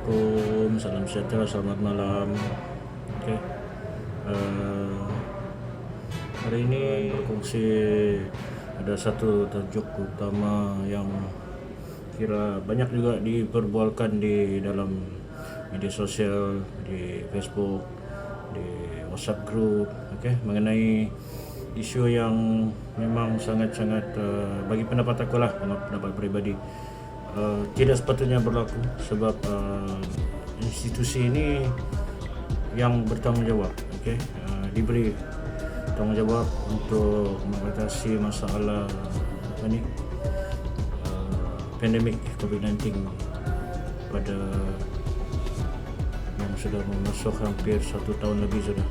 Assalamualaikum, salam sejahtera, selamat malam. Okey. Uh, Hari ini berkongsi ada satu tajuk utama yang kira banyak juga diperbualkan di dalam media sosial, di Facebook, di WhatsApp group, mengenai isu yang memang sangat-sangat bagi pendapat aku lah, pendapat peribadi, tidak sepatutnya berlaku sebab institusi ini yang bertanggungjawab, diberi tanggungjawab untuk mengatasi masalah pandemik COVID-19 pada yang sudah masuk hampir 1 tahun lebih sudah.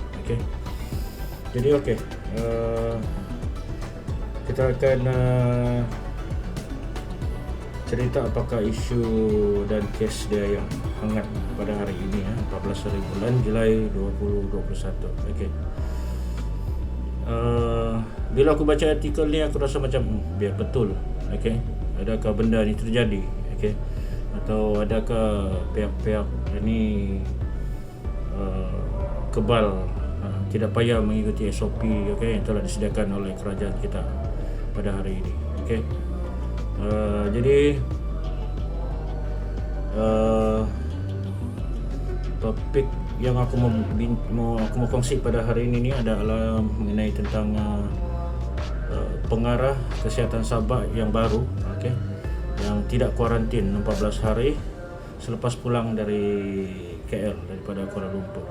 Jadi kita akan cerita apakah isu dan kes dia yang hangat pada hari ini 14 hari bulan Julai 2021. Bila aku baca artikel ni aku rasa macam biar betul. Adakah benda ni terjadi? Atau adakah pihak-pihak ini kebal, tidak payah mengikuti SOP yang telah disediakan oleh kerajaan kita pada hari ini. Jadi topik yang aku mau kongsi pada hari ini adalah mengenai tentang pengarah kesihatan Sabah yang baru, yang tidak kuarantin 14 hari selepas pulang dari KL, daripada Kuala Lumpur.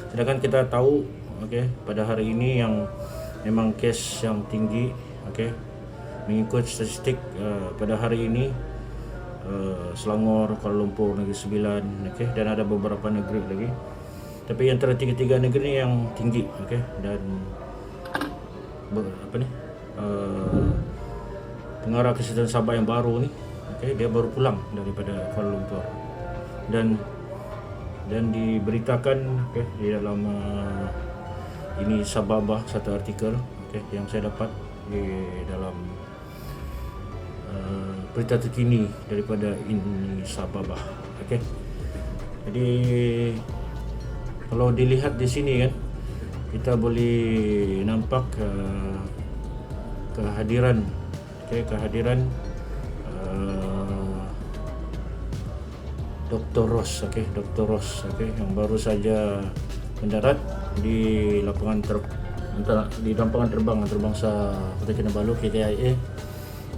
Sedangkan kita tahu pada hari ini yang memang kes yang tinggi, mengikut statistik pada hari ini Selangor, Kuala Lumpur, Negeri Sembilan, dan ada beberapa negeri lagi. Tapi yang antara tiga-tiga negeri yang tinggi, dan pengarah kesihatan Sabah yang baru ni, dia baru pulang daripada Kuala Lumpur dan diberitakan di dalam ini Sababah, satu artikel yang saya dapat di dalam berita terkini daripada ini Sababah. Jadi kalau dilihat di sini kan, kita boleh nampak kehadiran Dr. Ross, yang baru saja mendarat di lapangan terbang antarabangsa Kota Kinabalu KKIA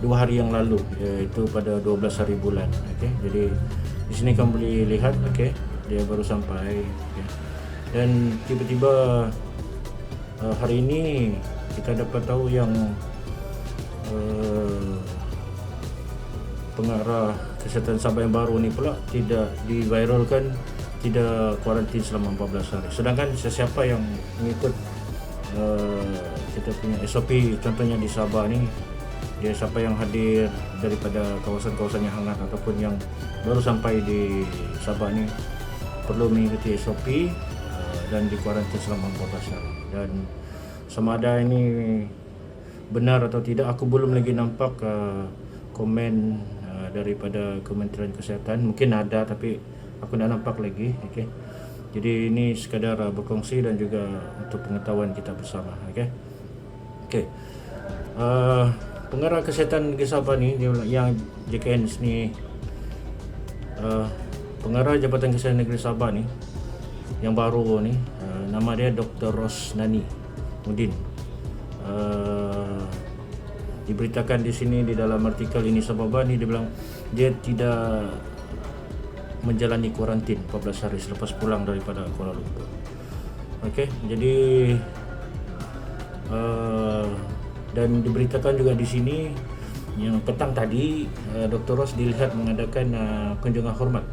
2 hari yang lalu, iaitu pada 12 hari bulan. Jadi di sini kamu boleh lihat, dia baru sampai, dan tiba-tiba hari ini kita dapat tahu yang pengarah kesihatan Sabah yang baru ni pula tidak diviralkan, tidak kuarantin selama 14 hari. Sedangkan sesiapa yang mengikut kita punya SOP, contohnya di Sabah ni, dia siapa yang hadir daripada kawasan-kawasan yang hangat ataupun yang baru sampai di Sabah ni perlu mengikuti SOP dan dikuarantin selama 14 hari. Dan sama ada ini benar atau tidak, aku belum lagi nampak komen daripada Kementerian Kesihatan. Mungkin ada tapi aku tak nampak lagi. Jadi ini sekadar berkongsi dan juga untuk pengetahuan kita bersama. Pengarah kesihatan Negeri Sabah ni, yang JKN ni, pengarah Jabatan Kesihatan Negeri Sabah ni yang baru ni, nama dia Dr. Ross Nani Mudin. Diberitakan di sini di dalam artikel ini Sababah ni, dia bilang dia tidak menjalani kuarantin 14 hari selepas pulang daripada Kuala Lumpur. Jadi dan diberitakan juga di sini yang petang tadi Dr. Ross dilihat mengadakan kunjungan hormat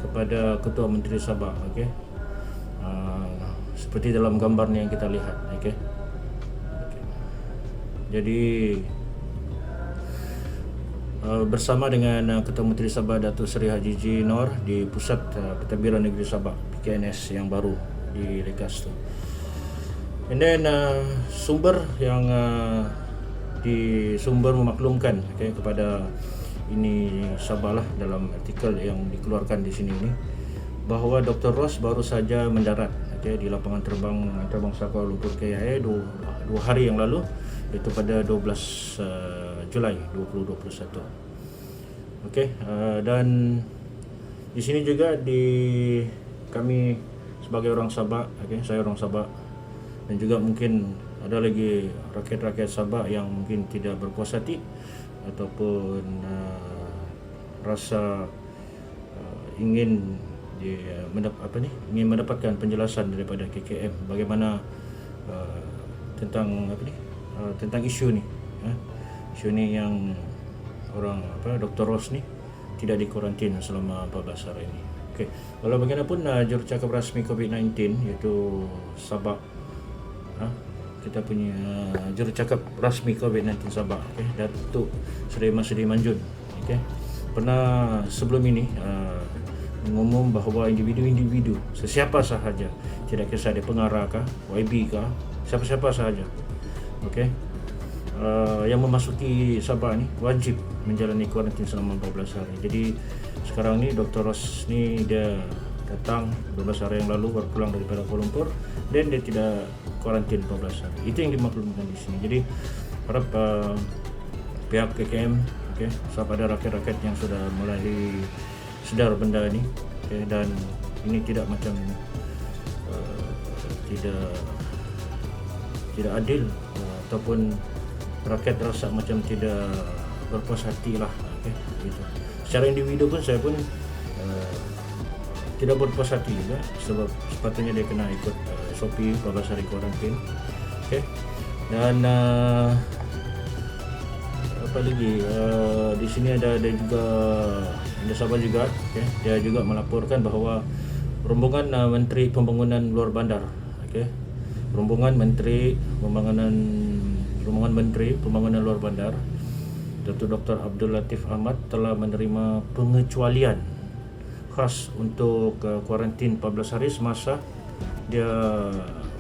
kepada Ketua Menteri Sabah, seperti dalam gambar yang kita lihat. Jadi bersama dengan Ketua Menteri Sabah Datuk Seri Haji G. Nor di Pusat Pentadbiran Negeri Sabah PKNS yang baru di Lekas tu. And then sumber yang di sumber memaklumkan kepada ini Sabah lah, dalam artikel yang dikeluarkan di sini ini, bahawa Dr. Ross baru saja mendarat di lapangan terbangsa Kuala Lumpur KIA dua hari yang lalu, iaitu pada 12 Julai 2021. Dan di sini juga kami sebagai orang Sabah, saya orang Sabah, dan juga mungkin ada lagi rakyat-rakyat Sabah yang mungkin tidak berpuas hati ataupun rasa ingin ingin mendapatkan penjelasan daripada KKM bagaimana tentang tentang isu ni, isu ni yang orang Dr. Ross ni tidak dikuarantin selama 14 hari ini. Walau bagaimanapun jurucakap rasmi COVID-19 iaitu Sabah, kita punya jurucakap rasmi COVID-19 Sabah, Datuk Seri Masudi Manjun, pernah sebelum ini mengumum bahawa individu-individu sesiapa sahaja, tidak kisah dia pengarah kah, YB kah, siapa-siapa sahaja, yang memasuki Sabah ni wajib menjalani kuarantin selama 14 hari. Jadi sekarang ni Dr. Ross ni dia datang 12 hari yang lalu, baru pulang daripada Kuala Lumpur, dan dia tidak kuarantin 14 hari. Itu yang dimaklumkan di sini. Jadi harap pihak KKM, sebab ada rakyat-rakyat yang sudah mulai sedar benda ni, dan ini tidak macam tidak adil, ataupun rakyat rasa macam tidak berpuas hati lah, gitu. Secara individu pun saya pun tidak berpuas hati juga, sebab sepatutnya dia kena ikut SOP 14 hari kuarantin. Dan apa lagi, di sini ada juga Sabah juga, dia juga melaporkan bahawa rombongan Menteri Pembangunan Luar Bandar, rombongan Menteri Pembangunan Luar Bandar, Datuk Dr. Abdul Latif Ahmad telah menerima pengecualian khas untuk kuarantin 14 hari semasa dia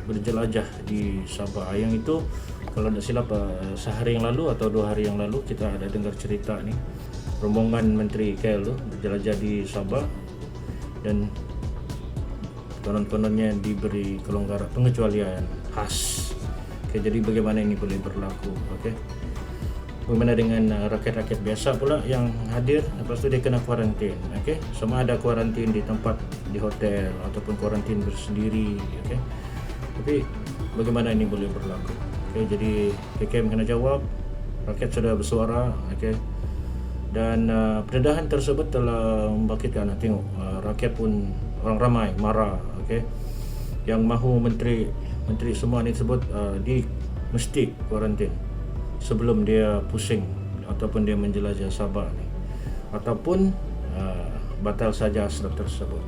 berjelajah di Sabah. Yang itu kalau tidak silap sehari yang lalu atau 2 hari yang lalu kita ada dengar cerita ni, rombongan Menteri KL tu berjelajah di Sabah dan konon-kononnya diberi kelonggaran pengecualian khas. Jadi bagaimana ini boleh berlaku? Bagaimana dengan rakyat-rakyat biasa pula yang hadir, lepas tu dia kena kuarantin, sama ada kuarantin di tempat, di hotel, ataupun kuarantin bersendiri, tapi bagaimana ini boleh berlaku? Jadi KKM kena jawab, rakyat sudah bersuara, dan pendedahan tersebut telah membangkitkan tengok rakyat pun, orang ramai marah, yang mahu menteri semua ni sebut mesti kuarantin sebelum dia pusing ataupun dia menjelajah Sabah ni, ataupun batal saja hasrat tersebut.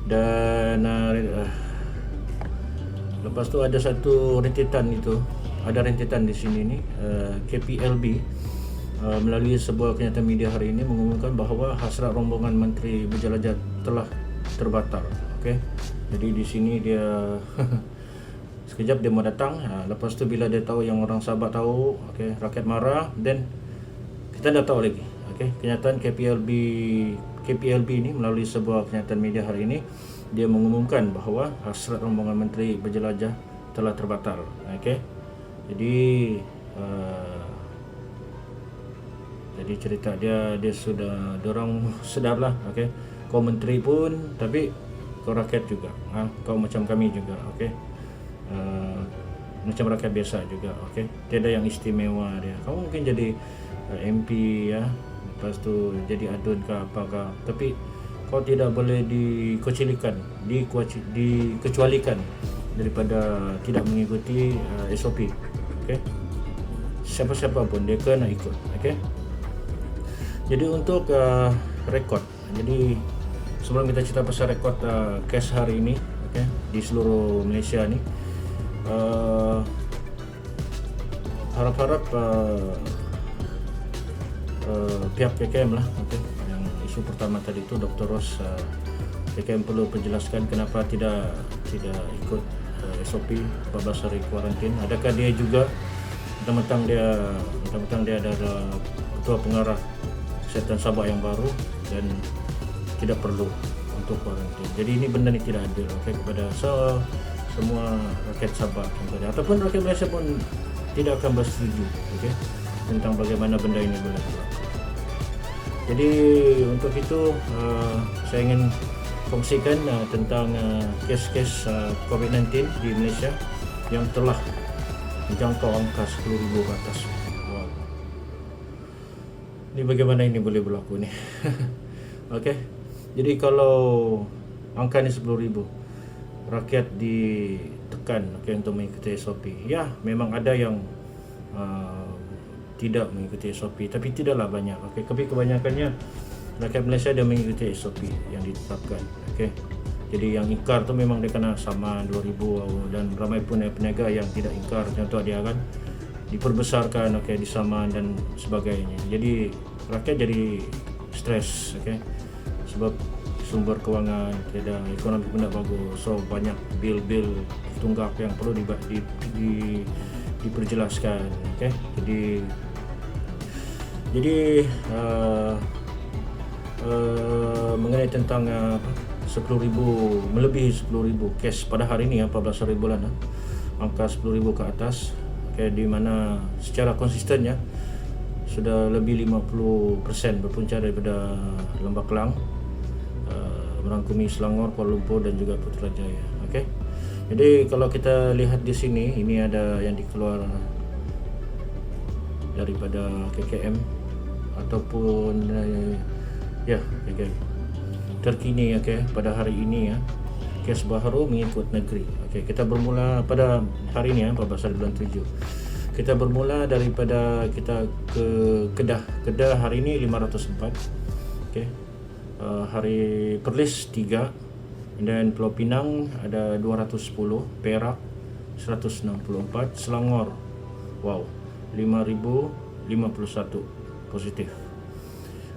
Dan lepas tu ada satu rentetan di sini ni, KPLB melalui sebuah kenyataan media hari ini mengumumkan bahawa hasrat rombongan menteri berjelajah telah terbatal. Jadi di sini dia sekejap dia mau datang, lepas tu bila dia tahu, yang orang Sabah tahu, rakyat marah, dan kita dah tahu lagi. Kenyataan KPLB ni melalui sebuah kenyataan media hari ini, dia mengumumkan bahawa hasrat rombongan menteri berjelajah telah terbatal. Jadi cerita dia sudah, dorang sedarlah, kau menteri pun, tapi kau rakyat juga, kau macam kami juga, macam rakyat biasa juga, tiada yang istimewa dia. Kau mungkin jadi MP lepas tu jadi adun ke apakah, tapi kau tidak boleh dikecualikan daripada tidak mengikuti SOP. Siapa-siapa pun dia kena ikut. Jadi untuk rekod, jadi sebelum kita cerita pasal rekod kes hari ini, di seluruh Malaysia ni, harap-harap pihak KKM lah, yang isu pertama tadi itu Dr. Ross, KKM perlu penjelaskan kenapa tidak ikut SOP 14 hari kuarantin. Adakah dia juga mentang-mentang dia adalah Ketua Pengarah Kesihatan Sabah yang baru dan tidak perlu untuk kuarantin. Jadi ini benda ni tidak adil, kepada semua rakyat Sabah contohnya, ataupun rakyat Malaysia pun tidak akan bersetuju tentang bagaimana benda ini boleh berlaku. Jadi untuk itu saya ingin kongsikan tentang kes-kes COVID-19 di Malaysia yang telah menjangkau angka 10,000 ke atas. Wow. Ini bagaimana ini boleh berlaku ni? Jadi kalau angka ni 10,000, rakyat ditekan untuk mengikuti SOP. Ya, memang ada yang tidak mengikuti SOP, tapi tidaklah banyak. Tapi kebanyakannya rakyat Malaysia dia mengikuti SOP yang ditetapkan. Jadi yang ingkar tu memang dia kena saman 2,000, dan ramai pun peniaga yang tidak ingkar, contoh dia kan diperbesarkan, disaman dan sebagainya. Jadi rakyat jadi stres, sebab sumber kewangan tidak, ekonomi pun tak bagus, so banyak bil-bil tunggak yang perlu diperjelaskan. Jadi mengenai tentang 10,000, melebihi 10,000 kes pada hari ini, 14 hari bulan, angka 10,000 ke atas, di mana secara konsistennya sudah lebih 50% berpunca daripada Lembah Kelang, merangkumi Selangor, Kuala Lumpur dan juga Putrajaya. Jadi kalau kita lihat di sini, ini ada yang dikeluar daripada KKM ataupun KKM terkini pada hari ini kes baru mengikut negeri. Kita bermula pada hari ini 14 hari bulan 7. Kita bermula daripada kita ke Kedah hari ini 504. Hari Perlis 3, dan Pulau Pinang ada 210, Perak 164, Selangor 5,051 positif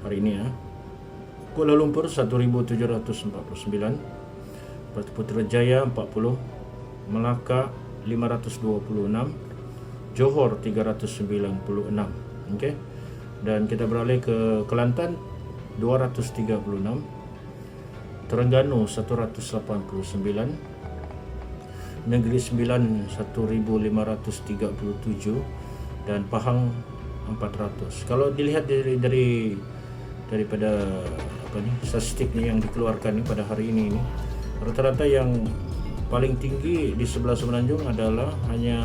hari ini Kuala Lumpur 1,749, Putrajaya 40, Melaka 526, Johor 396. Dan kita beralih ke Kelantan 236, Terengganu 189, Negeri Sembilan 1,537, dan Pahang 400. Kalau dilihat daripada statistik ni yang dikeluarkan ni pada hari ini, rata-rata yang paling tinggi di sebelah Semenanjung adalah hanya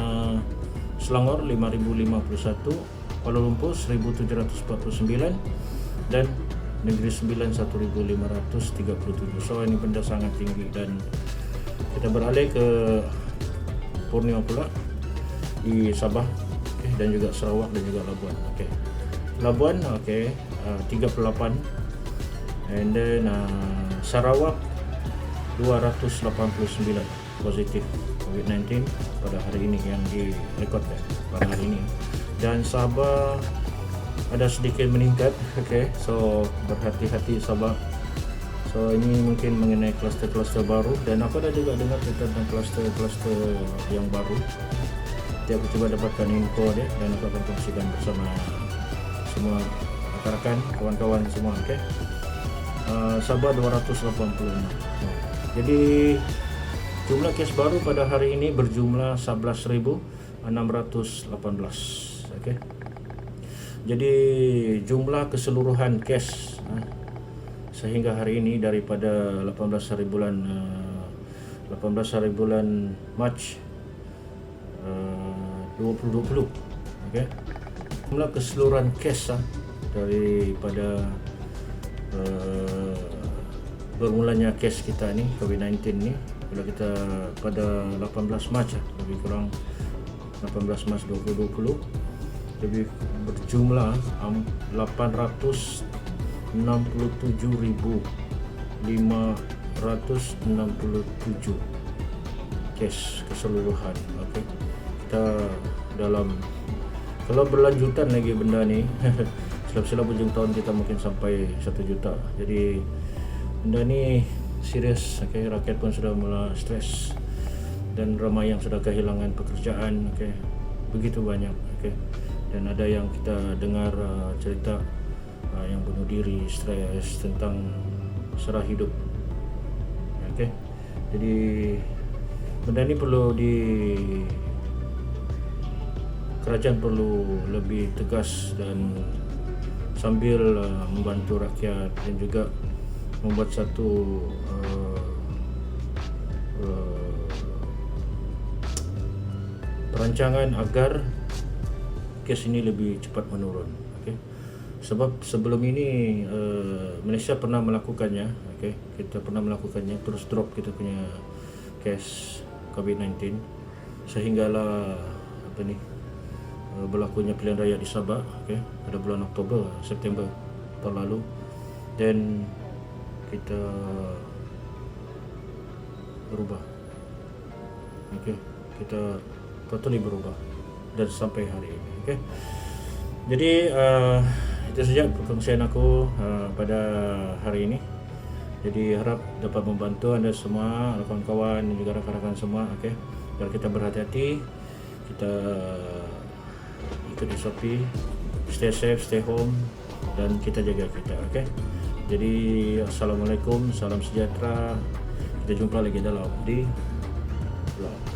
Selangor 5,051, Kuala Lumpur 1,749, dan Negeri Sembilan 1,537. So ini benda sangat tinggi. Dan kita beralih ke Borneo pula, di Sabah dan juga Sarawak dan juga Labuan. Labuan 38, and then Sarawak 289 positif COVID-19 pada hari ini yang direkodkan pada hari ini. Dan Sabah ada sedikit meningkat. So berhati-hati Sabah. So ini mungkin mengenai kluster-kluster baru, dan aku ada juga dengar tentang kluster-kluster yang baru. Nanti aku cuba dapatkan info dia dan aku akan kongsikan bersama semua rakan-rakan, kawan-kawan semua. Sabah 286. Jadi jumlah kes baru pada hari ini berjumlah 11,618. Jadi jumlah keseluruhan kes sehingga hari ini daripada 18 hari bulan Mac 2020. Jumlah keseluruhan kes daripada bermulanya kes kita ni COVID-19 ni, bila kita pada 18 Mac lebih kurang 18 Mac 2020, lebih berjumlah 867,567 kes keseluruhan. Kita dalam, kalau berlanjutan lagi benda ni silap-silap hujung tahun kita mungkin sampai 1 juta. Jadi benda ni serius. Rakyat pun sudah mula stres, dan ramai yang sudah kehilangan pekerjaan. Begitu banyak. dan ada yang kita dengar cerita yang bunuh diri, stres, tentang serah hidup. Okey. Jadi benda ni perlu kerajaan perlu lebih tegas dan sambil membantu rakyat dan juga membuat satu perancangan agar kes ini lebih cepat menurun. Okay. Sebab sebelum ini Malaysia pernah melakukannya. Okay. Kita pernah melakukannya, terus drop kita punya kes COVID-19 sehinggalah berlakunya pilihan raya di Sabah, okay, pada bulan Oktober, September tahun lalu, dan kita berubah. Okay. Kita totally berubah dan sampai hari ini. Okay. Jadi itu saja perkongsian aku pada hari ini. Jadi harap dapat membantu anda semua, kawan-kawan dan juga rakan-rakan semua. Okay. Biar kita berhati-hati, kita ikut SOP, stay safe, stay home, dan kita jaga kita. Okay. Jadi assalamualaikum, salam sejahtera. Kita jumpa lagi dalam di vlog.